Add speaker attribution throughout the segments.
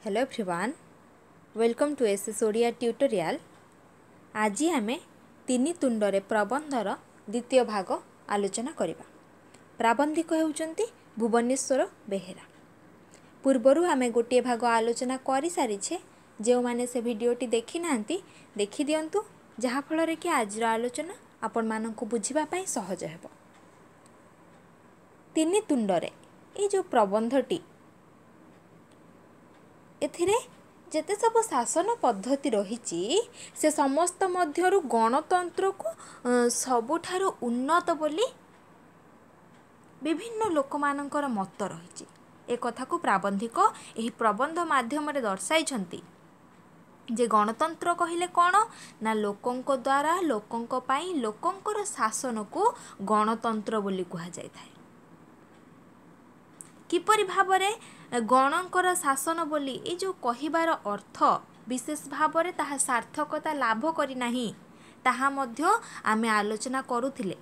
Speaker 1: Hello everyone, welcome to SS Odia tutorial. आज आम तीन तुंडरे प्रबंधर द्वितीय भाग आलोचना करिबा। प्राबंधिक होउचंती भुवनेश्वर बेहेरा। पूर्वरु आमे गोटे भाग आलोचना करि सारिछे। जो माने से वीडियोटी देखि नांती देखि दियंतु, जहा फଳରେ कि आज आलोचना आपण माननकु बुझिबा पई सहज हेबो। तीन तुंडरे ए जो प्रबंधटी एथिरे जेते सब शासन पद्धति रही से समस्त मध्यरु गणतंत्र को सबुठारु उन्नत बोली विभिन्न लोक मानकर मत रही। एक कथा को प्राबंधिक एही प्रबंध माध्यम रे दर्शाइछंती जे गणतंत्र कहिले कौन ना लोकंक द्वारा लोकंक पाई लोकंकर शासन को गणतंत्र बोली कहा जाय थाए। किपरि भावरे गणंकर शासन बोली ए जो कहिबार अर्थ विशेष भावरे ताहा सार्थकता लाभ करि नाही, ताहा मध्य आमे आलोचना करुथिले।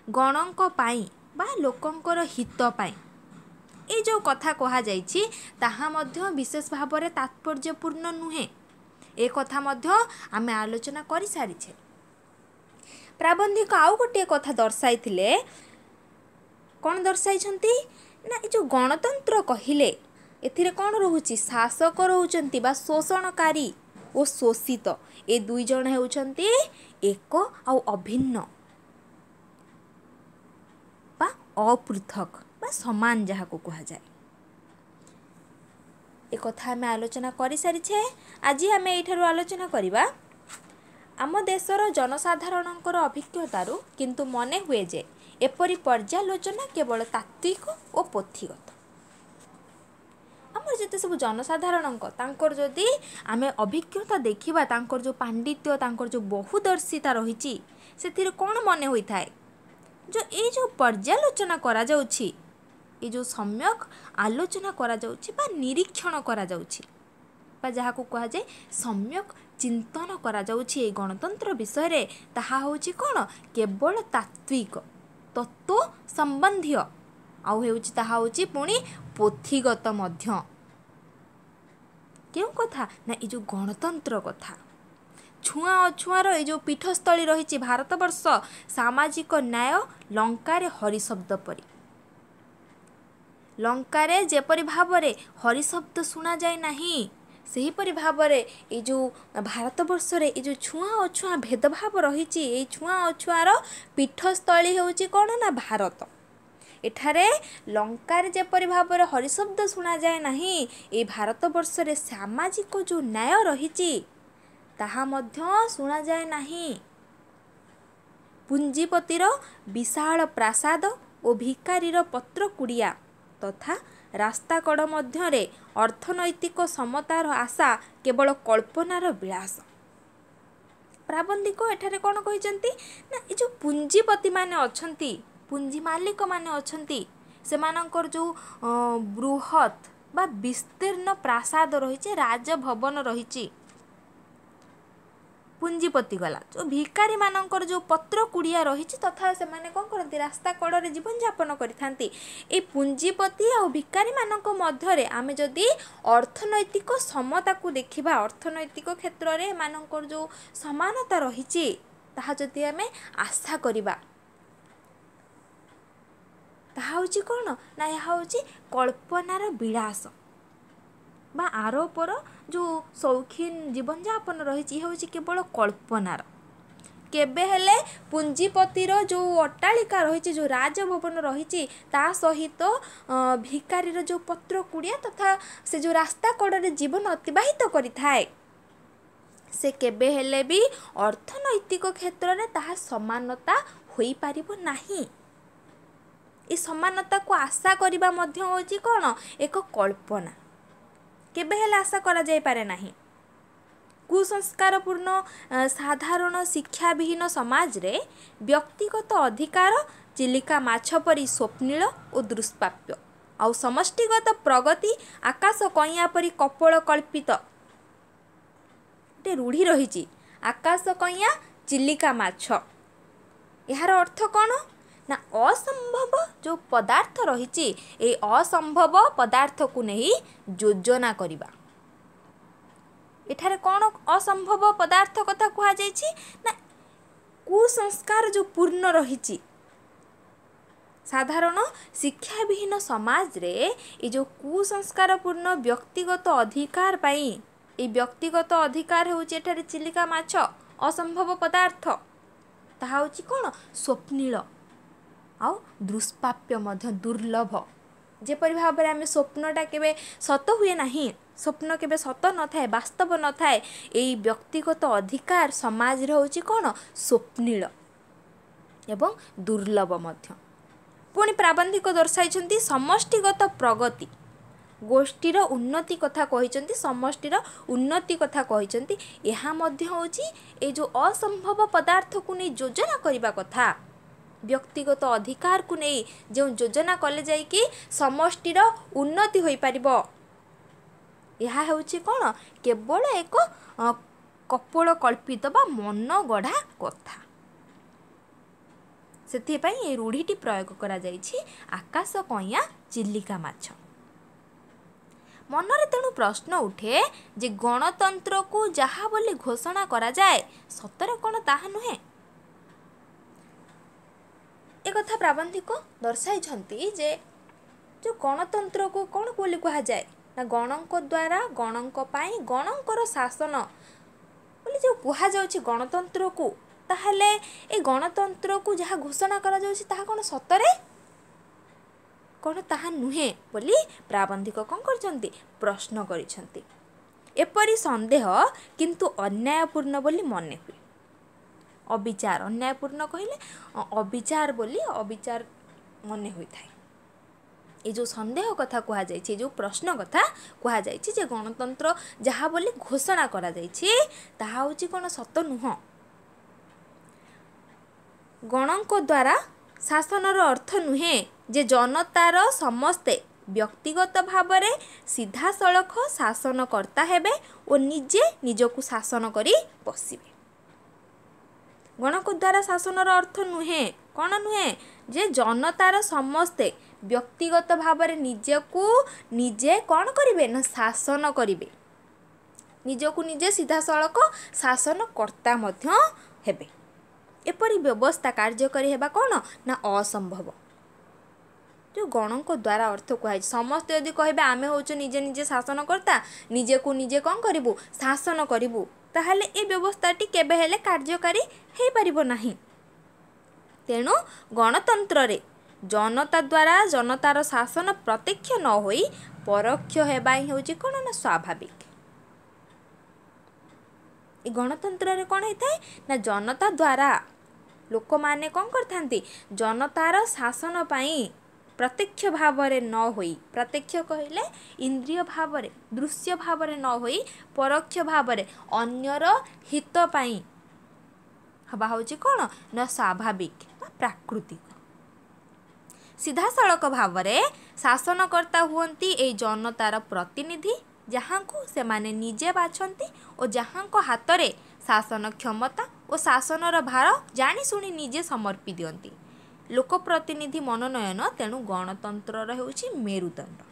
Speaker 1: गणंक पाई बा लोकंकर हित पाई ए जो कथा कहा जाइछि ताहा मध्य विशेष भावरे तात्पर्यपूर्ण नुहे। ए कथा मध्य आमे आलोचना करि सारिछे। प्राबंधिक आउ गोटे कथा दर्शाइथिले। कौन दर्शाइछंती ना ए जो गणतंत्र कहिले एथिरे कौन रहुछि, शासक रहुचंती बा शोषणकारी ओ शोषित ए दुई जण हेउचंती एक आउ अभिन्न बा अपृथक बा समान जहा को कहा जाए। ए कथा हमें आलोचना करि सारिछे। आज हमें एठारु आलोचना करिबा आम देशर जनसाधारणकर अभिज्ञतारु किंतु मने हुए जे एपरी पर्यालोचना केवल तात्विक और पोथीगत। आमर जेते सब जनसाधारण जदि आमे अभिज्ञता देखिबा तांकर जो पांडित्य तांकर जो बहुदर्शिता रही से कौन मन होता है जो ये जो पर्यालोचना करा जाउछि, ये जो सम्यक आलोचना करा जाउछि बा निरीक्षण करा जाउछि बा जहा को कहा जाए सम्यक चिंतन करा जाउछि ए गणतंत्र विषय रे, ताहा होछि कोन केवल तात्विक तत्व संबंधी आउ हेउछि ताहा होछि पुणी पोथीगत मध्य। केउ कथा ना ए जो गणतंत्र कथा छुआ अछुआर ए जो पीठस्थली रही भारतवर्ष सामाजिक न्याय लंकारे हरिशब्द परी। लंकारे जेपरि भावरे हरिशब्द सुना जाए नाही सेहीपरि भावरे ए जो भारतवर्ष रे ए जो छुआ अछुआ भेदभाव रही ए छुआ अछुआर पीठस्थली होउछि कोन ना भारत। एठारे लंकारे जेपरि भावरे हरिशब्द सुना जाए नाही ए भारतवर्ष रे सामाजिक जो न्याय रही ताहा मध्य सुना जाए नाही। पुंजीपतिर विशाल प्रासाद और भिकारीर पत्र कुड़िया तथा रास्ता कड़ मध्यरे अर्थनैतिक समतार आशा केवल कल्पनार विलास। प्राबंधिक एठारे कौन कहिसंती ना ए जो पुंजीपति माने अछंती, पुंजी मालिक माने अछंती, सेमानंकर जो बृहत बा विस्तीर्ण प्रासाद रही राजभवन रही पुंजीपति गला जो भिकारी मानकर जो पत्र कुड़िया रही तथा से माने कौन करती रास्ता कड़े जीवन यापन करिथांती। ए पुंजीपति और भिकारी मानक मध्यरे आमे जदि अर्थनैतिक समता को देखिबा, अर्थनैतिक क्षेत्र रे मानकर जो समानता रही ताहा जदि आमे आशा करिबा ताहा होची कोन ना यहा होची कल्पनार विलास बा आरोपर जो शौखीन जीवन यापन रही हूँ केवल कल्पनार। केबे हेले पुंजीपतिर जो अट्टालिका रही जो राजभवन रही ता सहित भिकारीर जो पत्र कुड़िया तथा से जो रास्ता कड़े जीवन अतिबाहित करिथाए से केबे हेले भी अर्थनैतिक क्षेत्र में ताहा समानता होई पारिबो नाही। ए समानता को आशा करिबा मध्य होची कोन एक कल्पना, केबे हेले आशा करा जाय पारे नाही। कुसंस्कारपूर्ण साधारण शिक्षा विहीन समाज रे व्यक्तिगत अधिकार चिलिका माछ परी स्वप्निल और दुष्प्राप्य आउ समष्टिगत प्रगति आकाश कइया परी कपोल कल्पित गोटे रूढ़ी रही आकाश कइया चिलिका माछ। यार अर्थ कौन ना असंभव असंभव जो पदार्थ रही असंभव पदार्थ को नहीं योजना करवा। एठारे कौन असंभव पदार्थ कथा कह ना कुसंस्कार जो पूर्ण रही साधारण शिक्षा विहीन समाज रे ये जो कुसंस्कार पूर्ण व्यक्तिगत अधिकार पाई ये व्यक्तिगत अधिकार होची एठारे चिलिका माछ असंभव पदार्थ ताहा होची कौन स्वप्निल आउ दुष्प्राप्य मध्य दुर्लभ जेपरि भाव में आम स्वप्नटा केबे सत हुए नहीं स्वप्न केबे सत न थाए वास्तव न थाए यही व्यक्तिगत अधिकार समाज रे होची कौन स्वप्निल एवं दुर्लभ मध्य। पुणी प्राबंधिक दर्शाई समष्टिगत प्रगति गोष्ठीर उन्नति कथा कही समष्टिर उन्नति कथा कही यहाँ मध्य होची ए जो असंभव पदार्थ को नहीं योजना करने कथा व्यक्तिगत अधिकार को नहीं जो योजना कले जाइकी समष्टिर उन्नति हो पारिबो यह होची कौन केवल एक कपोल कल्पित बा मन गढ़ा कथा सेथिपाई ए रूढ़ीटी प्रयोग करा जाइछि आकाश कइया चिलिका माछ। मनरे तेणु प्रश्न उठे जे गणतंत्र को जहा बोली घोषणा करा जाए सतरे कौन ताहा नुहे। एक कथा प्राबंधिक दर्शाई जे जो गणतंत्र को कौन बोली कहा जाए ना गणक द्वारा गणक पाई गणकर शासन बोली जो कहा जाउछि गणतंत्र को ताहले ए गणतंत्र को जहा घोषणा करा जाउछि ताहा कौन सतरे कौन ताहा नुहे बोली प्राबंधिक कौन करछंती प्रश्न करिछंती। एपरि संदेह किंतु अन्यायपूर्ण बोली मने हुए अविचार अन्यायपूर्ण कहले अविचार बोली अविचार मने हुई थाए। ये जो संदेह कथा कहा जाइए जो प्रश्न कथा कहा जाइए जे गणतंत्र जहा बोली घोषणा करा जाइए ताहा होची कौन सत नुह। गणक द्वारा शासनर अर्थ नुहे जे जनतार समस्ते व्यक्तिगत भाव में सीधा सड़क शासन करता हेबे और निजे निजकु शासन करी बसिबे। गणक द्वारा शासनर अर्थ नुहे कौन नुहे जे जनतार समस्ते व्यक्तिगत भाव में निजकु निजे कौन करिवे ना शासन करिवे निजकु निजे सीधा सड़क शासन कर्ता मध्य हेबे। एपरी व्यवस्था कार्यकारी हेबा कौन ना असंभव जो गणक द्वारा अर्थ कहुई समस्त यदि कहे आमे होचु निजे निजे शासन करता निजे को निजे कौन करिबु शासन करिबु ताहले ए व्यवस्थाटी केबे हेले कार्यकारी हे परिबो नाही। तेणु गणतंत्र रे जनता द्वारा जनतार शासन प्रत्यक्ष न होई परोक्ष हेबा ही होची कोन ना स्वाभाविक। ए गणतंत्र रे कोन हेताय ना जनता द्वारा लोक माने कोन करथांती जनतार शासन पाई प्रत्यक्ष भाव में न होई प्रत्यक्ष कहले इंद्रिय भाव में दृश्य भाव में न होई परोक्ष भाव में अन्यर हित पाई हवा होची कोन न स्वाभाविक प्राकृतिक सीधा सड़क भाव में शासनकर्ता हुंती ए जनतार प्रतिनिधि जहाँ को से माने निजे बाछंती और जहाँ को हाथ में शासन क्षमता और शासनर भार जानी शुणी निजे समर्पी दियंती लोकप्रतिनिधि मनोनयन। तेणु गणतंत्र होउछि मेरुदंड।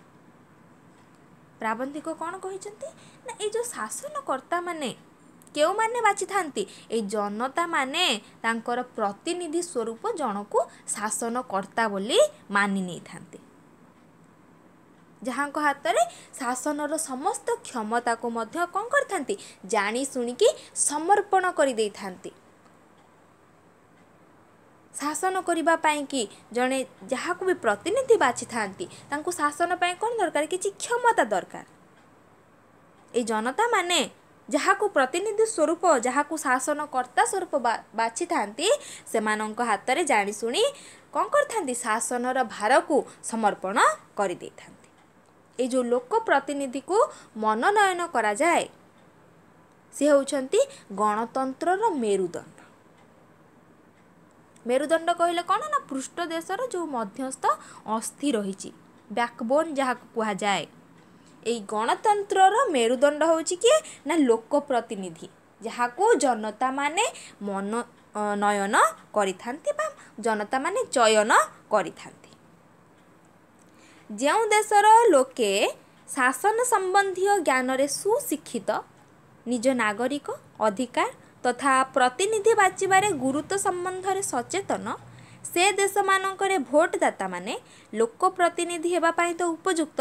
Speaker 1: प्राबंधिक कौन कहिसंती ना ए जो शासनकर्ता माने केउ माने बाछि थांती ए जनता माने तांकर प्रतिनिधि स्वरूप जनकु शासनकर्ता बोली मानि नै थांती जहाँ को हाथ में शासनर समस्त क्षमता को मध्य कौन करथांती जानी शुणिकी समर्पण कर दे थांती। शासन करिबा पाई कि जड़े जहाँ को भी प्रतिनिधि बाछि थांती तांको शासन पाई कौन दरकार किछि क्षमता दरकार। ए जनता माने जहाँ को प्रतिनिधि स्वरूप जहाँ को शासनकर्ता स्वरूप बाछि थांती सेमानंक हाथ में जानी शुणी कौन करथांती शासनर भार को समर्पण कर दे थांती। ए जो लोक प्रतिनिधि को मनोनयन करा जाए से होउछंती गणतंत्रर मेरुदंड। मेरुदंड कहले कौन ना पृष्ठ देशर जो मध्यस्थ अस्थि रही बैकबोन जहाँ कहा जाए ए गणतंत्रर मेरुदंड होउछि कि ना लोक प्रतिनिधि जहाँ को जनता माने मनोनयन करिथांती बा जनता माने चयन करिथांती। जो देशर लोके शासन संबंधी ज्ञान रे सुशिक्षित निज नागरिक अधिकार तथा प्रतिनिधि बाछिबारे गुरुत्व संबंध रे सचेतन से देश मानकरे भोटदाता माने लोक प्रतिनिधि हेबा पाई तो उपयुक्त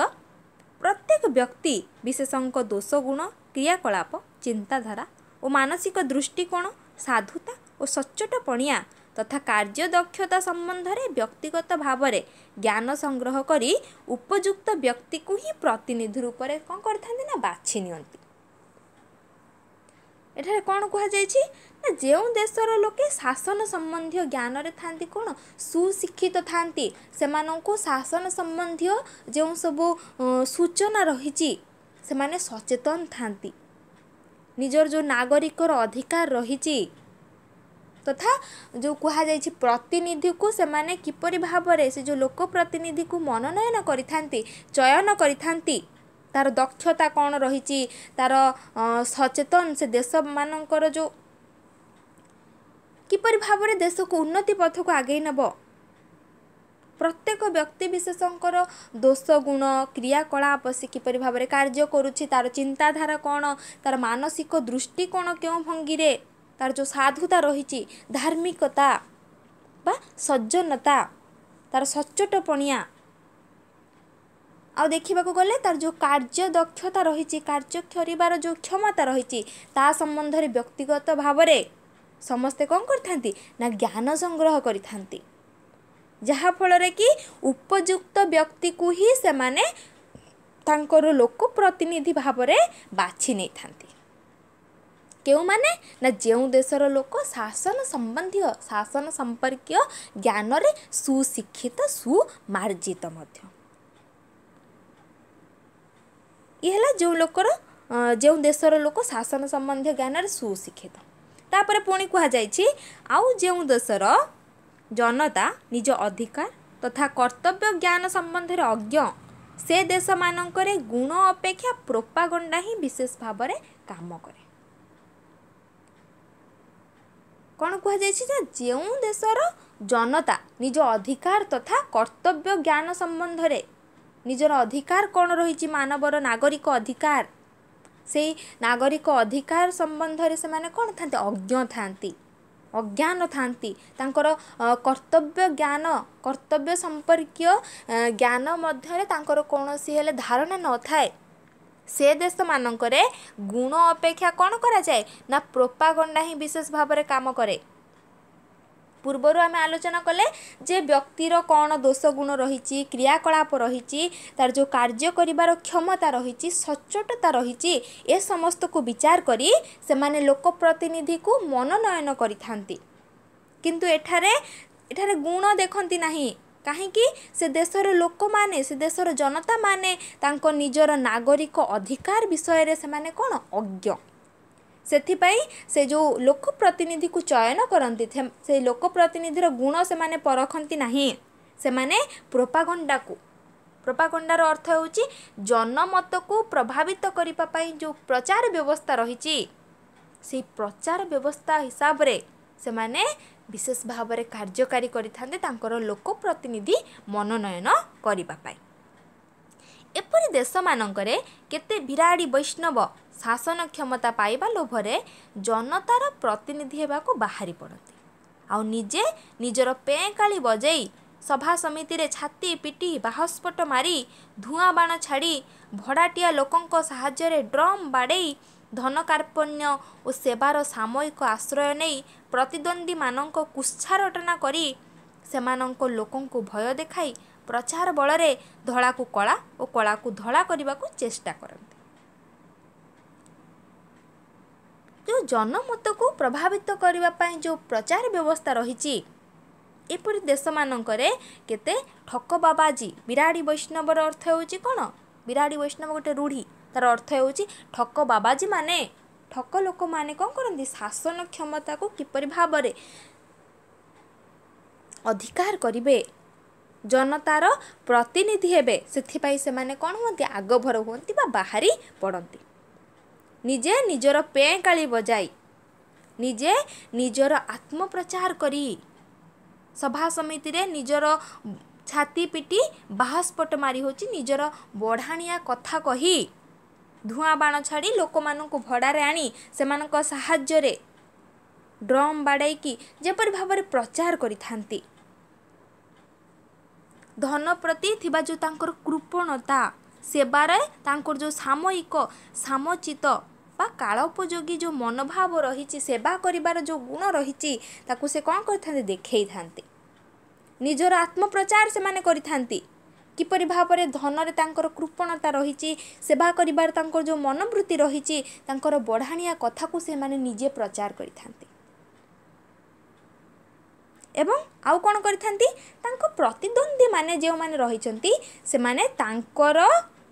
Speaker 1: प्रत्येक व्यक्ति विशेषज्ञ दोष गुण क्रियाकलाप चिंताधारा और मानसिक दृष्टिकोण साधुता और सच्चोटपणिया तथा कार्यदक्षता संबंध में व्यक्तिगत भाव में ज्ञान संग्रह करी उपयुक्त व्यक्ति को ही प्रतिनिधि रूप में कौन करथांती ना बाछि नियंती। एठारे कौन कहुई ना जो देशर लोके शासन संबंधी ज्ञान रे थांती कौन सुशिक्षित थांती सेमानंको शासन संबंधी जो सब सूचना रही से माने सचेतन थांती निजर जो नागरिकर अधिकार रही तथा जो कहुई प्रतिनिधि को से माने किपरि भाव से जो लोक प्रतिनिधि को मनोनयन करिथांती चयन करिथांती तार दक्षता कौन रही तार सचेतन से देश मानकर जो किपरि भाव में देश को उन्नति पथ को आगे नब प्रत्येक व्यक्ति विशेषकर दोष गुण क्रियाकलाप से किपरि भाव में कार्य करुछि तार चिंताधारा कौन तार मानसिक दृष्टिकोण क्यों भंगी रे तार जो साधुता रही धार्मिकता बा सज्जनता तार सच्चोटपणिया आ देखा गले तार जो कार्य दक्षता रही कार्य करिबार जो क्षमता रही ता संबंध में व्यक्तिगत भाव में समस्ते कौन करथांती ना ज्ञान संग्रह करिथांती जहा फल कि उपयुक्त व्यक्ति को ही से माने तांकर लोक प्रतिनिधि भाव में बाछि नहीं थांती क्यों माने ना जो देशर लोक शासन संबंधी शासन संपर्कीय ज्ञान रे सुशिक्षित सुमार्जित मध्य ये जो लोकर जो देशर लोक शासन संबंधी ज्ञान रे सुशिक्षित तापर पुणी कहुई आउ जो देशर जनता निज अधिकार तथा कर्तव्य ज्ञान संबंध में अज्ञ से देश मानकरे गुण अपेक्षा प्रोपागंडा ही विशेष भाव में काम करे कौन कहुई जो देशर जनता निज अधिकार तथा कर्तव्य ज्ञान संबंध में निजर अधिकार कौन रही मानवर नागरिक अधिकार से नागरिक अधिकार संबंध में से माने कौन था अज्ञ थांती अज्ञान थांती तांकर कर्तव्य ज्ञान कर्तव्य संपर्कीय ज्ञान मध्य तांकर कौनसी हेले धारणा न थाए से देश मानकरे गुण अपेक्षा कौन करा जाए ना प्रोपागंडा ही विशेष भाव में काम करे पूर्वर आम आलोचना कले जे व्यक्तिर कौन दोष गुण रही क्रियाकलाप रही तार जो कार्य करिबार क्षमता रही सच्चोटता रही ए समस्त को विचार करी से माने लोक प्रतिनिधि को मनोनयन करिथांती किंतु एठारे गुण देखंती नहीं कहीं से देशर लोक माने से देशर जनता माने तांको निजर नागरिक अधिकार विषय रे से माने कौन अज्ञ सेथिपाई से जो लोक प्रतिनिधि को चयन करती से लोक प्रतिनिधि गुण से माने परखंती नहीं से माने प्रोपागंडार अर्थ होची जनमत को प्रभावित करिपा पाई जो प्रचार व्यवस्था रही से प्रचार व्यवस्था हिसाब रे से माने विशेष भाव में कार्यकारी करिथांते तांकर लोक प्रतिनिधि मनोनयन करिपा पाई एपरि देश मानकरे केते विराड़ी वैष्णव शासन क्षमता पाइबा लोभरे जनतार प्रतिनिधि हेबाको बाहरी पड़ती आउ निजे निजर पेकाली बजेई सभा समिति रे छाती पिटी बाहस्फोट मारी धुआं बाण छाड़ी भड़ाटिया लोकंक साहाय्य रे ड्रम बाड़ेई धन कार्पण्य और सेवार सामयिक आश्रय नहीं प्रतिद्वंदी मानक कुच्छारटना करी सेमानंक लोकंक भय देखाई प्रचार बल रे धड़ा को कला और कला को धड़ा करने को चेष्टा करते जो जनमत को प्रभावित करने जो प्रचार व्यवस्था रही एपरि देश मानकरे केते ठक बाबाजी विराड़ी वैष्णवर अर्थ होची कौन विराड़ी वैष्णव गोटे रूढ़ी तार अर्थ होची ठक बाबाजी माने ठक लोक माने कौन करती शासन क्षमता को किपरि भाव में अधिकार करिवे जनतार प्रतिनिधि हेबे सेथिपाई से माने कौन होती आगभर होती बा बाहरी पड़ती निजे निजर पेकाली बजाई निजे निजर आत्मप्रचार करी सभा समिति रे निजर छाती पिटी बाहास्पट मारी होची निजर बढ़ाणिया कथा कही धुआं बाण छाड़ी लोक मानक भड़ारे आनी सेमानक साहाय्य ड्रम बाड़ाई जेपरि भाव में प्रचार करिथांती। धन प्रति थिबा जो तांकर कृपणता सेबारे तांकर जो सामयिक सामचित बा कालोपयोगी जो मनोभाव रही सेवा करिबार जो गुण रही ताकू से कौन करथांती देखई थांती। निजर आत्मप्रचार से माने करिथांती किपरि भाव में धन रे तांकर कृपणता रही सेवा करिबार तांकर जो मनोवृत्ति रही तांकर बढ़ाणिया कथा को से माने निजे प्रचार करिथांती। एवं आउ कौन करिथांती तांको प्रतिद्वंदी माने जो माने रहिचंती से माने तांकर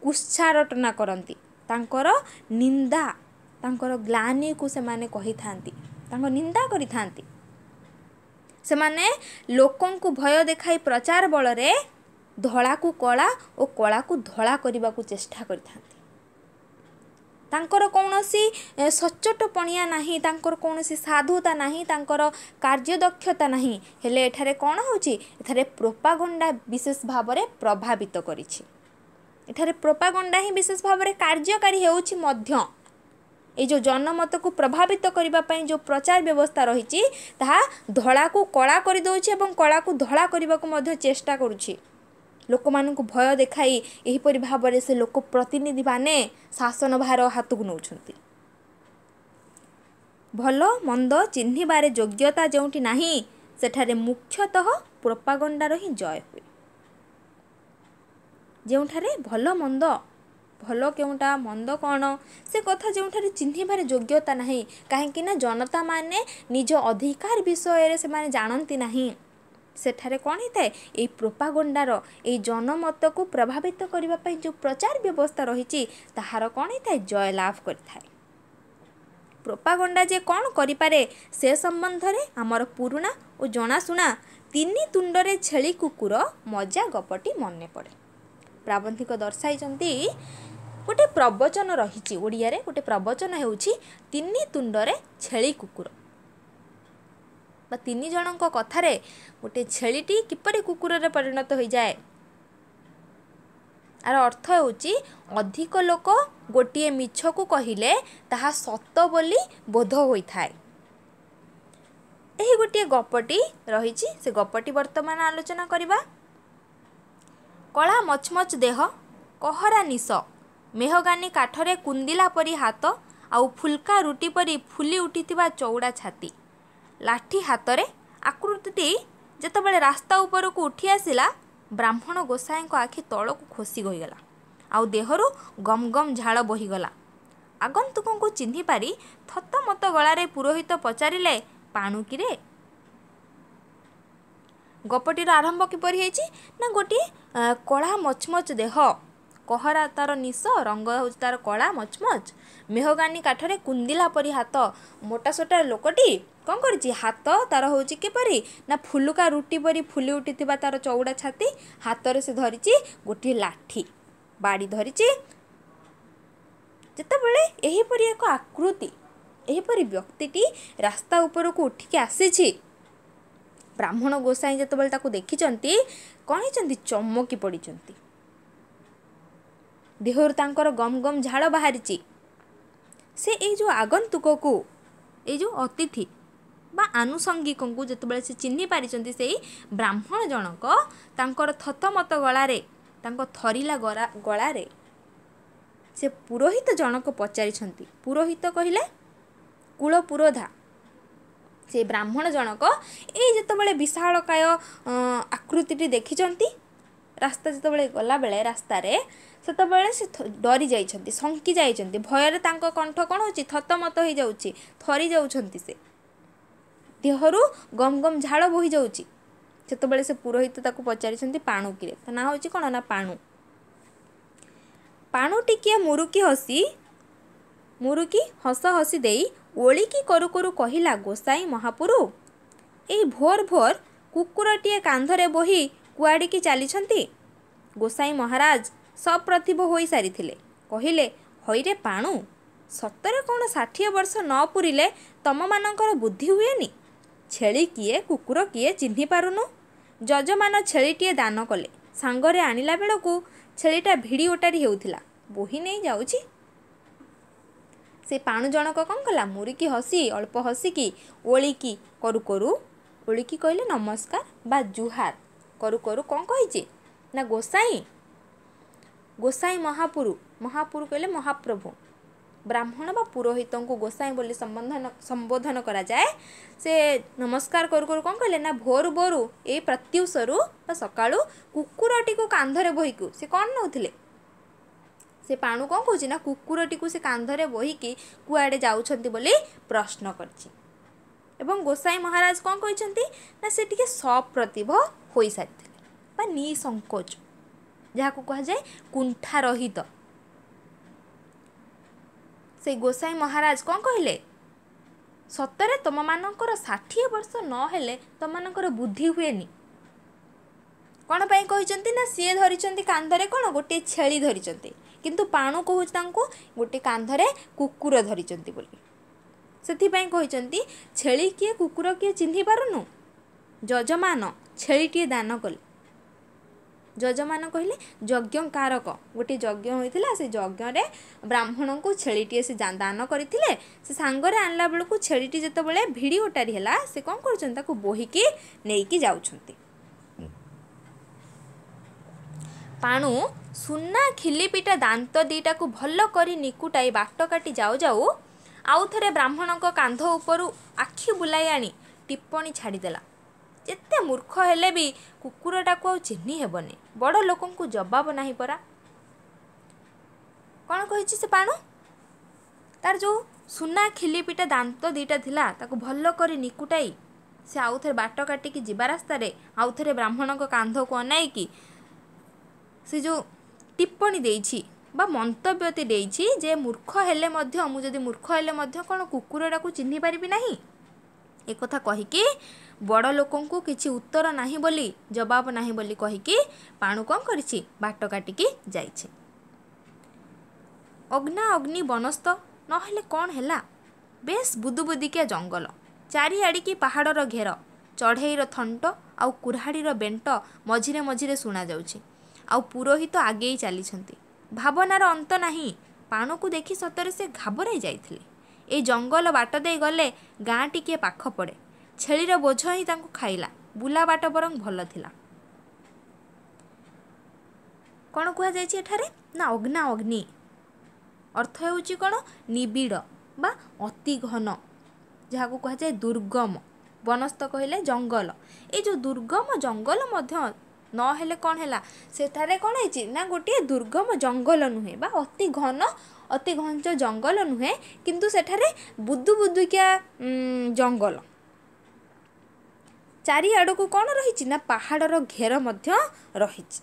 Speaker 1: कुच्छारटना करंती तांकर निंदा तांकर ग्लानि को से माने कहि थांती तांको निंदा करि थांती। से माने लोकन को भय देखाई प्रचार बल रे धला को कला और कला को धला करने को चेष्टा करथांती। तांकर कौनसी सच्चोटपणिया नहीं तांकर कौनसी साधुता नहीं तांकर कार्यदक्षता नहीं हेले एठारे कौन होची एठारे प्रोपागंडा विशेष भाव में प्रभावित करिछि। एठारे प्रोपागंडा ही विशेष भाव में कार्यकारी हेउछि मध्य ए जो जनमत को प्रभावित करबा पई जो प्रचार व्यवस्था रही ताहा धला को कला कर दउछि एवं कला को धला करबा को मध्य चेष्टा करुछि। लोक मानक भय देखाई एहीपरि भाव में से लोक प्रतिनिधि माने शासन भार हाथ को नौछंती। भल मंद चिन्हिबारे योग्यता जोंटी नाही सेठारे मुख्यतः प्रोपागंडार ही जय हुए। जोंठारे भल मंद भल केउटा मंद कौन से कथा जोंठारे चिन्हिबारे योग्यता नाही काहेकि ना जनता माने निज अधिकार विषय से माने जानती नाही सेठारे कौन होता है ये प्रोपागंडार ये जनमत को प्रभावित करने जो प्रचार व्यवस्था रही ताहार कौन होता है जय लाभ करता है। प्रोपागंडा जे कौन करिपारे से संबंध रे आमर पुरुणा और जनाशुना तीनी तुंडरे छेली कुकुर मजा गपटी मने पड़े। प्राबंधिक दर्शाई गोटे प्रवचन रही ओडिया रे गोटे प्रवचन हेउछि तीनी तुंडरे छेली कुकुर बा तीन जनक कथारे गोटे छेलीटी किपरि कुकुर रे परिणत हो जाए आर अर्थ होची अधिक लोक गोटे मिछ को कहिले ताहा सत बोली बोध होइथाय। एही गोटे गपटी रही से गपटी वर्तमान आलोचना करिबा। कला मचमच देह कहरा निश मेहगानी काठरे कुंदिला परी हाथ आउ फुलका रुटी परी फुली उठिथिबा चौड़ा छाती लाठी हाथ रे आकृति जेतेबेले रास्ता ऊपर को उठी आसिला ब्राह्मण गोसाई को आखि तल को खोसी गईगला आउ देहरु गम गम झाड़ बहीगला। आगंतुकों को चिन्हि पारी थतमत गलारे पुरोहित पचारिले पाणु कि रे। गपटीर आरंभ किपरि हेछि ना गोटे कला मचमच देह कहरा तार निश रंग हो तार कला मचमच मेहगानी काठरे कुंदिला परी हाथ मोटा सोटा लोकटी कौन कर हाथ तार हूँ किपरि ना फुलुका रुटी परी फुली उठिथिबा तार चौड़ा छाती हाथ रे से धरिछि गोटे लाठी बाड़ी धरिछि। जेतेबेले एहीपरि एक आकृति एहीपरि व्यक्तिटी रास्ता ऊपर को उठिके आसीछि ब्राह्मण गोसाई जेतेबेले ताकू देखिचंती कौन हिचंती चमकी पड़िचंती। देहर तांकर गम गम झाड़ बाहरी से ए जो आगंतुक को ए जो अतिथि बा आनुषंगिक को जितेबाला से चिन्हि पारिचंती से ब्राह्मण जनक तांकर थतमत गलारे तांको थरिला गलारे से पुरोहित जनक पचारिछंती। पुरोहित कहिले कुल पुरोधा से ब्राह्मण जनक ए जितेबाला विशालकाय आकृति देखिचंती रास्ता जितेबाला गला बेले रास्ता रे सेतबेले से डरी जाइछंती संकी जाइछंती भय रे तांको कंठ कोन होची थतमत हो जाउची थरी जाउछंती से देहरु गम गम झाड़ बोही जाउची। सेतबेले से पुरोहित ताकू पचारिछंती पाणु किरे ता ना होची कोन ना पाणु। पाणु टिकिए मुरुकी हस हसी देई ओली की करू करू कहिला गोसाई महापुरु ए भोर भोर कुकुरटीए कांधरे बोही कुआड़ी की चलीछंती। गोसाई महाराज सप्रतिभ होई सारी थिले कहिले हईरे पाणु सतरे कौन 60 वर्ष न पुरिले तम मानकर बुद्धि हुएनी छेली किए कुकुर किए चिन्हि पारुनु ଯଜମାନ ଛେଳିଟିଏ ଦାନ କଲେ। ସାଙ୍ଗରେ ଆଣିଲା ବେଳକୁ ଛେଳିଟା ଭିଡ଼ି ଓଟାରି ହେଉଥିଲା। ବୋହି ନେଇ ଯାଉଛି। ସେ ପାଣୁ ଜଣକ କ'ଣ କଲା, ମୁରିକି ହସି ଅଳ୍ପ ହସିକି ଓଳିକି କରୁ କରୁ, ଓଳିକି କହିଲେ ନମସ୍କାର ବା ଜୁହାର କରୁ କରୁ କ'ଣ କହିଛି ନା, ଗୋସାଇଁ ମହାପୁରୁ କହିଲେ ମହାପ୍ରଭୁ। ବ୍ରାହ୍ମଣ ବା ପୁରୋହିତଙ୍କୁ ଗୋସାଇଁ ବୋଲି ସମ୍ବୋଧନ କରାଯାଏ। ସେ ନମସ୍କାର କରୁ କରୁ କ'ଣ କହିଲେ ନା, ଭୋରୁ ଏଇ ପ୍ରତ୍ୟୁଷରୁ ବା ସକାଳୁ କୁକୁରଟିକୁ କାନ୍ଧରେ ବୋହିକୁ ସେ କ'ଣ ନେଉଥିଲେ। ସେ ପାଣୁ କ'ଣ କହୁଛି ନା, କୁକୁରଟିକୁ ସେ କାନ୍ଧରେ ବୋହିକି କୁଆଡ଼େ ଯାଉଛନ୍ତି ବୋଲି ପ୍ରଶ୍ନ କରିଛି। ଏବଂ ଗୋସାଇଁ ମହାରାଜ କ'ଣ କହିଛନ୍ତି ନା, ସେ ଟିକେ ସପ୍ରତିଭ ହୋଇସାରିଥିଲେ ବା ନିସଂକୋଚ, ଯାହାକୁ କୁହାଯାଏ କୁଣ୍ଠାରହିତ। ସେ ଗୋସାଇଁ ମହାରାଜ କ'ଣ କହିଲେ, ସତରେ ତୁମମାନଙ୍କର 60 ବର୍ଷ ନ ହେଲେ ତୁମମାନଙ୍କର ବୁଦ୍ଧି ହୁଏନି। କ'ଣ ପାଇଁ କହିଛନ୍ତି ନା, ସିଏ ଧରିଛନ୍ତି କାନ୍ଧରେ କ'ଣ, ଗୋଟିଏ ଛେଳି ଧରିଛନ୍ତି, କିନ୍ତୁ ପାଣୁ କହୁଛି ତାଙ୍କୁ ଗୋଟିଏ କାନ୍ଧରେ କୁକୁର ଧରିଛନ୍ତି ବୋଲି। ସେଥିପାଇଁ କହିଛନ୍ତି, ଛେଳି କିଏ କୁକୁର କିଏ ଚିହ୍ନି ପାରୁନୁ। ଯଜମାନ ଛେଳିଟିଏ ଦାନ କଲେ। ଯଜମାନ କହିଲେ ଯଜ୍ଞକାରକ। ଗୋଟିଏ ଯଜ୍ଞ ହୋଇଥିଲା, ସେ ଯଜ୍ଞରେ ବ୍ରାହ୍ମଣଙ୍କୁ ଛେଳିଟିଏ ସେ ଦାନ କରିଥିଲେ। ସେ ସାଙ୍ଗରେ ଆଣିଲା ବେଳକୁ ଛେଳିଟି ଯେତେବେଳେ ଭିଡ଼ି ଓଟାରି ହେଲା, ସେ କ'ଣ କରୁଛନ୍ତି, ତାକୁ ବୋହିକି ନେଇକି ଯାଉଛନ୍ତି। ପାଣୁ ସୁନା ଖିଲିପିଟା ଦାନ୍ତ ଦିଟାକୁ ଭଲ କରି ନିକୁଟାଇ ବାଟ କାଟି ଯାଉ ଯାଉ ଆଉ ଥରେ ବ୍ରାହ୍ମଣଙ୍କ କାନ୍ଧ ଉପରୁ ଆଖି ବୁଲାଇ ଆଣି ଟିପ୍ପଣୀ ଛାଡ଼ିଦେଲା। ଯେତେ ମୂର୍ଖ ହେଲେ ବି କୁକୁରଟାକୁ ଆଉ ଚିହ୍ନି ହେବନି। ବଡ଼ ଲୋକଙ୍କୁ ଜବାବ ନାହିଁ ପରା। କ'ଣ କହିଛି ସେ ପାଣୁ, ତାର ଯେଉଁ ସୁନା ଖିଲିପିଟା ଦାନ୍ତ ଦିଟା ଥିଲା ତାକୁ ଭଲ କରି ନିକୁଟାଇ ସେ ଆଉ ଥରେ ବାଟ କାଟିକି ଯିବା ରାସ୍ତାରେ ଆଉ ଥରେ ବ୍ରାହ୍ମଣଙ୍କ କାନ୍ଧକୁ ଅନାଇକି ସେ ଯେଉଁ ଟିପ୍ପଣୀ ଦେଇଛି ବା ମନ୍ତବ୍ୟଟି ଦେଇଛି ଯେ ମୂର୍ଖ ହେଲେ ମଧ୍ୟ, ମୁଁ ଯଦି ମୂର୍ଖ ହେଲେ ମଧ୍ୟ କ'ଣ କୁକୁରଟାକୁ ଚିହ୍ନି ପାରିବି ନାହିଁ, ଏକଥା କହିକି ବଡ଼ ଲୋକଙ୍କୁ କିଛି ଉତ୍ତର ନାହିଁ ବୋଲି, ଜବାବ ନାହିଁ ବୋଲି କହିକି ପାଣୁ କ'ଣ କରିଛି, ବାଟ କାଟିକି ଯାଇଛି। ଅଗ୍ନା ଅଗ୍ନି ବନସ୍ତ ନହେଲେ କ'ଣ ହେଲା, ବେଶ ବୁଦୁବୁଦିକିଆ ଜଙ୍ଗଲ, ଚାରିଆଡ଼ିକି ପାହାଡ଼ର ଘେର, ଚଢ଼େଇର ଥଣ୍ଟ ଆଉ କୁରାଢ଼ୀର ବେଣ୍ଟ ମଝିରେ ମଝିରେ ଶୁଣାଯାଉଛି। ଆଉ ପୁରୋହିତ ଆଗେଇ ଚାଲିଛନ୍ତି। ଭାବନାର ଅନ୍ତ ନାହିଁ। ପାଣୁକୁ ଦେଖି ସତରେ ସେ ଘାବରାଇ ଯାଇଥିଲେ। ଏଇ ଜଙ୍ଗଲ ବାଟ ଦେଇ ଗଲେ ଗାଁ ଟିକିଏ ପାଖ ପଡ଼େ। ଛେଳିର ବୋଝ ହିଁ ତାଙ୍କୁ ଖାଇଲା। ବୁଲା ବାଟ ବରଂ ଭଲ ଥିଲା। କ'ଣ କୁହାଯାଇଛି ଏଠାରେ ନା, ଅଗ୍ନା ଅଗ୍ନି ଅର୍ଥ ହେଉଛି କ'ଣ, ନିବିଡ଼ ବା ଅତି ଘନ, ଯାହାକୁ କୁହାଯାଏ ଦୁର୍ଗମ। ବନସ୍ତ କହିଲେ ଜଙ୍ଗଲ। ଏଇ ଯେଉଁ ଦୁର୍ଗମ ଜଙ୍ଗଲ ମଧ୍ୟ ନହେଲେ କ'ଣ ହେଲା, ସେଠାରେ କ'ଣ ହେଇଛି ନା, ଗୋଟିଏ ଦୁର୍ଗମ ଜଙ୍ଗଲ ନୁହେଁ ବା ଅତି ଘଞ୍ଚ ଜଙ୍ଗଲ ନୁହେଁ, କିନ୍ତୁ ସେଠାରେ ବୁଦୁବୁଦୁକିଆ ଜଙ୍ଗଲ। ଚାରିଆଡ଼କୁ କ'ଣ ରହିଛି ନା, ପାହାଡ଼ର ଘେର ମଧ୍ୟ ରହିଛି।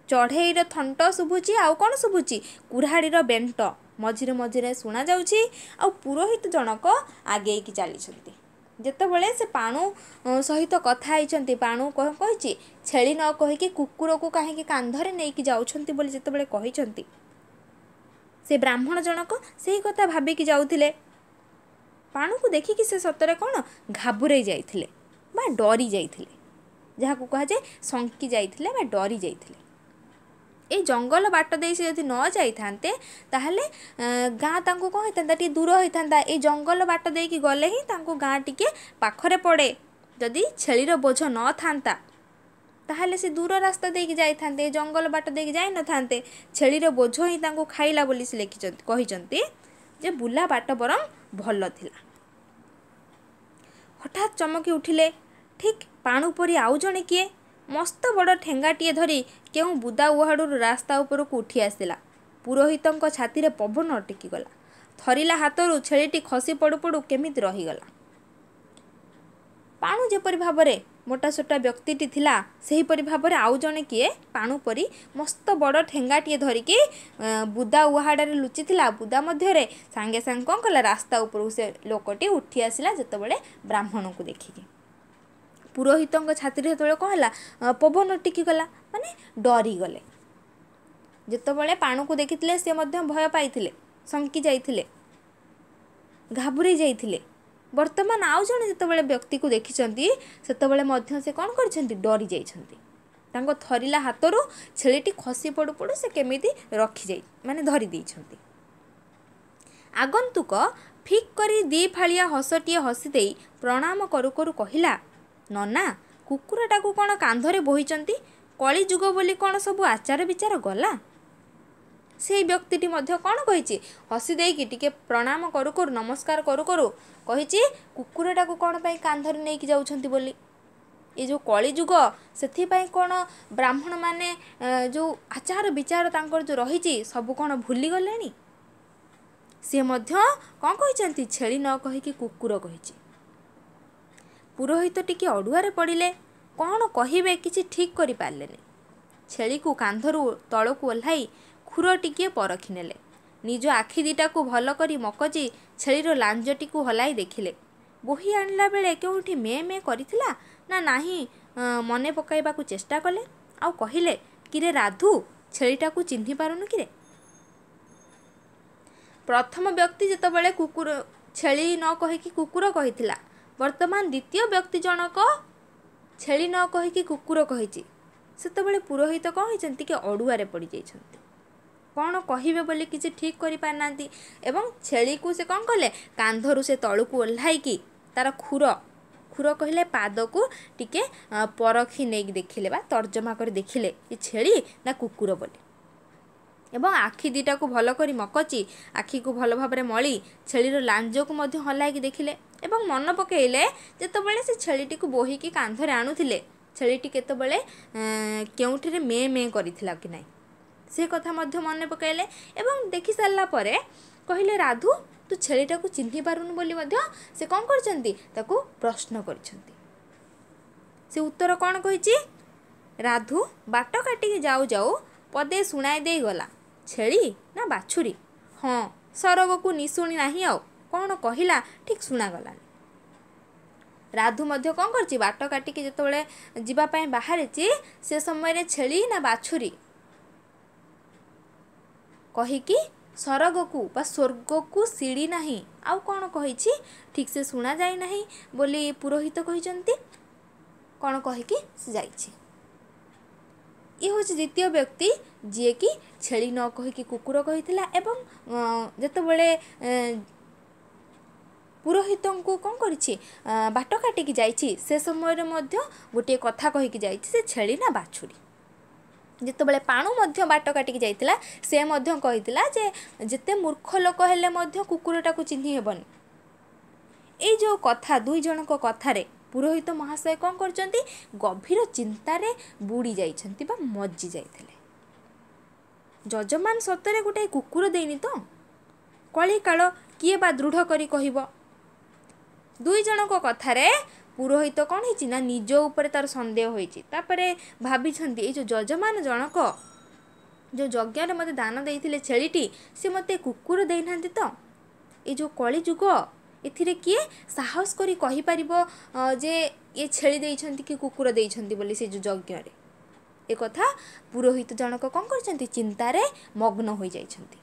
Speaker 1: ଚଢ଼େଇର ଥଣ୍ଟ ଶୁଭୁଛି, ଆଉ କ'ଣ ଶୁଭୁଛି, କୁରାଢ଼ୀର ବେଣ୍ଟ ମଝିରେ ମଝିରେ ଶୁଣାଯାଉଛି। ଆଉ ପୁରୋହିତ ଜଣକ ଆଗେଇକି ଚାଲିଛନ୍ତି। ଯେତେବେଳେ ସେ ପାଣୁ ସହିତ କଥା ହେଇଛନ୍ତି, ପାଣୁ କ'ଣ କହିଛି, ଛେଳି ନ କହିକି କୁକୁରକୁ କାହିଁକି କାନ୍ଧରେ ନେଇକି ଯାଉଛନ୍ତି ବୋଲି ଯେତେବେଳେ କହିଛନ୍ତି, ସେ ବ୍ରାହ୍ମଣ ଜଣକ ସେହି କଥା ଭାବିକି ଯାଉଥିଲେ। ପାଣୁକୁ ଦେଖିକି ସେ ସତରେ କ'ଣ ଘାବୁରେଇ ଯାଇଥିଲେ ବା ଡରି ଯାଇଥିଲେ, ଯାହାକୁ କୁହାଯାଏ ଶଙ୍କି ଯାଇଥିଲେ ବା ଡରି ଯାଇଥିଲେ। এই ଜଙ୍ଗଲ ବାଟ ଦେଇ ସେ ଯଦି ନ ଯାଇଥାନ୍ତେ ତାହେଲେ ଗାଁ ତାଙ୍କୁ କ'ଣ ହେଇଥାନ୍ତା, ଟିକେ ଦୂର ହେଇଥାନ୍ତା। ଏଇ ଜଙ୍ଗଲ ବାଟ ଦେଇକି ଗଲେ ହିଁ ତାଙ୍କୁ ଗାଁ ଟିକେ ପାଖରେ ପଡ଼େ। ଯଦି ଛେଳିର ବୋଝ ନଥାନ୍ତା ତାହେଲେ ସେ ଦୂର ରାସ୍ତା ଦେଇକି ଯାଇଥାନ୍ତେ, ଏ ଜଙ୍ଗଲ ବାଟ ଦେଇକି ଯାଇନଥାନ୍ତେ। ଛେଳିର ବୋଝ ହିଁ ତାଙ୍କୁ ଖାଇଲା ବୋଲି ସେ କହିଛନ୍ତି ଯେ ବୁଲା ବାଟ ବରଂ ଭଲ ଥିଲା। ହଠାତ୍ ଚମକି ଉଠିଲେ। ଠିକ୍ ପାଣୁ ପରି ଆଉ ଜଣେ କିଏ ମସ୍ତ ବଡ଼ ଠେଙ୍ଗାଟିଏ ଧରି କେଉଁ ବୁଦା ଉହାଡ଼ରୁ ରାସ୍ତା ଉପରକୁ ଉଠି ଆସିଲା। ପୁରୋହିତଙ୍କ ଛାତିରେ ପବନ ଅଟକିଗଲା। ଥରିଲା ହାତରୁ ଛେଳିଟି ଖସି ପଡ଼ୁ ପଡ଼ୁ କେମିତି ରହିଗଲା। ପାଣୁ ଯେପରି ଭାବରେ ମୋଟାସୋଟା ବ୍ୟକ୍ତିଟି ଥିଲା, ସେହିପରି ଭାବରେ ଆଉ ଜଣେ କିଏ ପାଣୁ ପରି ମସ୍ତ ବଡ଼ ଠେଙ୍ଗାଟିଏ ଧରିକି ବୁଦା ଉହାଡ଼ରେ ଲୁଚିଥିଲା। ବୁଦା ମଧ୍ୟରେ ସାଙ୍ଗେ ସାଙ୍ଗେ କ'ଣ କଲା, ରାସ୍ତା ଉପରକୁ ସେ ଲୋକଟି ଉଠି ଆସିଲା। ଯେତେବେଳେ ବ୍ରାହ୍ମଣଙ୍କୁ ଦେଖିକି ପୁରୋହିତଙ୍କ ଛାତିରେ ସେତେବେଳେ କ'ଣ ହେଲା, ପବନ ଅଟକିଗଲା, ମାନେ ଡରିଗଲେ। ଯେତେବେଳେ ପାଣୁକୁ ଦେଖିଥିଲେ ସେ ମଧ୍ୟ ଭୟ ପାଇଥିଲେ, ଶଙ୍କି ଯାଇଥିଲେ, ଘାବୁରେଇ ଯାଇଥିଲେ। ବର୍ତ୍ତମାନ ଆଉ ଜଣେ ଯେତେବେଳେ ବ୍ୟକ୍ତିକୁ ଦେଖିଛନ୍ତି ସେତେବେଳେ ମଧ୍ୟ ସେ କ'ଣ କରିଛନ୍ତି, ଡରି ଯାଇଛନ୍ତି। ତାଙ୍କ ଥରିଲା ହାତରୁ ଛେଳିଟି ଖସି ପଡ଼ୁ ପଡ଼ୁ ସେ କେମିତି ମାନେ ଧରି ଦେଇଛନ୍ତି। ଆଗନ୍ତୁକ ଫିକ୍ କରି ଦି ଫାଳିଆ ହସଟିଏ ହସି ଦେଇ ପ୍ରଣାମ କରୁ କରୁ କହିଲା, ନନା, କୁକୁରଟାକୁ କ'ଣ କାନ୍ଧରେ ବୋହିଛନ୍ତି? କଳି ଯୁଗ ବୋଲି କ'ଣ ସବୁ ଆଚାର ବିଚାର ଗଲା? ସେଇ ବ୍ୟକ୍ତିଟି ମଧ୍ୟ କ'ଣ କହିଛି, ହସି ଦେଇକି ଟିକେ ପ୍ରଣାମ କରୁ କରୁ, ନମସ୍କାର କରୁ କରୁ କହିଛି, କୁକୁରଟାକୁ କ'ଣ ପାଇଁ କାନ୍ଧରେ ନେଇକି ଯାଉଛନ୍ତି ବୋଲି? ଏ ଯେଉଁ କଳିଯୁଗ, ସେଥିପାଇଁ କ'ଣ ବ୍ରାହ୍ମଣମାନେ ଯେଉଁ ଆଚାର ବିଚାର ତାଙ୍କର ଯେଉଁ ରହିଛି ସବୁ କ'ଣ ଭୁଲିଗଲେଣି? ସିଏ ମଧ୍ୟ କ'ଣ କହିଛନ୍ତି, ଛେଳି ନ କହିକି କୁକୁର କହିଛି। ପୁରୋହିତ ଟିକେ ଅଡ଼ୁଆରେ ପଡ଼ିଲେ। କ'ଣ କହିବେ କିଛି ଠିକ୍ କରିପାରିଲେନି। ଛେଳିକୁ କାନ୍ଧରୁ ତଳକୁ ଓହ୍ଲାଇ ଖୁର ଟିକିଏ ପରଖି ନେଲେ। ନିଜ ଆଖି ଦିଟାକୁ ଭଲ କରି ମକଚି ଛେଳିର ଲାଞ୍ଜଟିକୁ ହଲାଇ ଦେଖିଲେ। ବୋହି ଆଣିଲା ବେଳେ କେଉଁଠି ମେ ମେ କରିଥିଲା ନା ନାହିଁ ମନେ ପକାଇବାକୁ ଚେଷ୍ଟା କଲେ। ଆଉ କହିଲେ, କିରେ ରାଧୁ, ଛେଳିଟାକୁ ଚିହ୍ନି ପାରୁନୁ କିରେ? ପ୍ରଥମ ବ୍ୟକ୍ତି ଯେତେବେଳେ ଛେଳି ନ କହିକି କୁକୁର କହିଥିଲା, ବର୍ତ୍ତମାନ ଦ୍ୱିତୀୟ ବ୍ୟକ୍ତି ଜଣକ ଛେଳି ନ କହିକି କୁକୁର କହିଛି। ସେତେବେଳେ ପୁରୋହିତ କ'ଣ ହେଇଛନ୍ତି, ଟିକେ ଅଡ଼ୁଆରେ ପଡ଼ିଯାଇଛନ୍ତି। କ'ଣ କହିବେ ବୋଲି କିଛି ଠିକ୍ କରିପାରିନାହାନ୍ତି। ଏବଂ ଛେଳିକୁ ସେ କ'ଣ କଲେ, କାନ୍ଧରୁ ସେ ତଳକୁ ଓହ୍ଲାଇକି ତା'ର ଖୁର କହିଲେ ପାଦକୁ ଟିକେ ପରଖି ନେଇକି ଦେଖିଲେ ବା ତର୍ଜମା କରି ଦେଖିଲେ ଏ ଛେଳି ନା କୁକୁର ବୋଲି। ଏବଂ ଆଖି ଦିଟାକୁ ଭଲ କରି ମକଚି ଆଖିକୁ ଭଲ ଭାବରେ ମଳି ଛେଳିର ଲାଞ୍ଜକୁ ମଧ୍ୟ ହଲାଇକି ଦେଖିଲେ। ଏବଂ ମନେ ପକାଇଲେ ଯେତେବେଳେ ସେ ଛେଳିଟିକୁ ବୋହିକି କାନ୍ଧରେ ଆଣୁଥିଲେ, ଛେଳିଟି କେତେବେଳେ କେଉଁଠିରେ ମେ ମେ କରିଥିଲା କି ନାହିଁ ସେ କଥା ମଧ୍ୟ ମନେ ପକାଇଲେ। ଏବଂ ଦେଖିସାରିଲା ପରେ କହିଲେ, ରାଧୁ, ତୁ ଛେଳିଟାକୁ ଚିହ୍ନି ପାରୁନୁ ବୋଲି ମଧ୍ୟ ସେ କ'ଣ କରିଛନ୍ତି, ତାକୁ ପ୍ରଶ୍ନ କରିଛନ୍ତି। ସେ ଉତ୍ତର କ'ଣ କହିଛି, ରାଧୁ ବାଟ କାଟିକି ଯାଉ ଯାଉ ପଦେ ଶୁଣାଇ ଦେଇଗଲା, ଛେଳି ନା ବାଛୁରୀ? ହଁ, ସରଗକୁ ନିଶୁଣି ନାହିଁ, ଆଉ କ'ଣ କହିଲା ଠିକ୍ ଶୁଣାଗଲାନି। ରାଧୁ ମଧ୍ୟ କ'ଣ କରିଛି, ବାଟ କାଟିକି ଯେତେବେଳେ ଯିବା ପାଇଁ ବାହାରିଛି ସେ ସମୟରେ ଛେଳି ନା ବାଛୁରୀ କହିକି ସରଗକୁ ବା ସ୍ୱର୍ଗକୁ ସିଡ଼ି ନାହିଁ, ଆଉ କ'ଣ କହିଛି ଠିକ୍ ସେ ଶୁଣାଯାଇ ନାହିଁ ବୋଲି ପୁରୋହିତ କହିଛନ୍ତି। କ'ଣ କହିକି ସେ ଯାଇଛି। ଇଏ ହେଉଛି ଦ୍ୱିତୀୟ ବ୍ୟକ୍ତି ଯିଏକି ଛେଳି ନ କହିକି କୁକୁର କହିଥିଲା। ଏବଂ ଯେତେବେଳେ ପୁରୋହିତଙ୍କୁ କ'ଣ କରିଛି, ବାଟ କାଟିକି ଯାଇଛି, ସେ ସମୟରେ ମଧ୍ୟ ଗୋଟିଏ କଥା କହିକି ଯାଇଛି, ସେ ଛେଳି ନା ବାଛୁରୀ। ଯେତେବେଳେ ପାଣୁ ମଧ୍ୟ ବାଟ କାଟିକି ଯାଇଥିଲା, ସେ ମଧ୍ୟ କହିଥିଲା ଯେ ଯେତେ ମୂର୍ଖ ଲୋକ ହେଲେ ମଧ୍ୟ କୁକୁରଟାକୁ ଚିହ୍ନି ହେବନି। ଏଇ ଯେଉଁ କଥା, ଦୁଇ ଜଣଙ୍କ କଥାରେ ପୁରୋହିତ ମହାଶୟ କ'ଣ କରିଛନ୍ତି, ଗଭୀର ଚିନ୍ତାରେ ବୁଡ଼ି ଯାଇଛନ୍ତି ବା ମଜ୍ଜି ଯାଇଥିଲେ। ଯଜମାନ ସତରେ ଗୋଟାଏ କୁକୁର ଦେଇନି ତ? କଳିକାଳ କିଏ ବା ଦୃଢ଼ କରି କହିବ? ଦୁଇ ଜଣଙ୍କ କଥାରେ ପୁରୋହିତ କ'ଣ ହେଇଛି ନା ନିଜ ଉପରେ ତାର ସନ୍ଦେହ ହୋଇଛି। ତାପରେ ଭାବିଛନ୍ତି, ଏଇ ଯେଉଁ ଯଜମାନ ଜଣକ ଯେଉଁ ଯଜ୍ଞରେ ମୋତେ ଦାନ ଦେଇଥିଲେ ଛେଳିଟି, ସେ ମୋତେ କୁକୁର ଦେଇନାହାନ୍ତି ତ? ଏଇ ଯେଉଁ କଳିଯୁଗ, ଏଥିରେ କିଏ ସାହସ କରି କହିପାରିବ ଯେ ଏ ଛେଳି ଦେଇଛନ୍ତି କି କୁକୁର ଦେଇଛନ୍ତି ବୋଲି? ସେ ଯେଉଁ ଯଜ୍ଞରେ ଏ କଥା ପୁରୋହିତ ଜଣକ କ'ଣ କରିଛନ୍ତି, ଚିନ୍ତାରେ ମଗ୍ନ ହୋଇଯାଇଛନ୍ତି।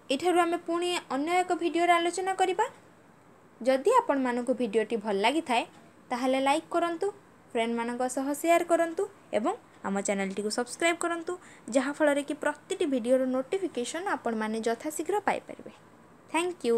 Speaker 1: ଏଠାରୁ ଆମେ ପୁଣି ଅନ୍ୟ ଏକ ଭିଡ଼ିଓରେ ଆଲୋଚନା କରିବା। ଯଦି ଆପଣମାନଙ୍କୁ ଭିଡ଼ିଓଟି ଭଲ ଲାଗିଥାଏ ତାହେଲେ ଲାଇକ୍ କରନ୍ତୁ, ଫ୍ରେଣ୍ଡମାନଙ୍କ ସହ ସେୟାର କରନ୍ତୁ ଏବଂ ଆମ ଚ୍ୟାନେଲଟିକୁ ସବସ୍କ୍ରାଇବ୍ କରନ୍ତୁ, ଯାହାଫଳରେ କି ପ୍ରତିଟି ଭିଡ଼ିଓର ନୋଟିଫିକେସନ୍ ଆପଣମାନେ ଯଥାଶୀଘ୍ର ପାଇପାରିବେ। Thank you.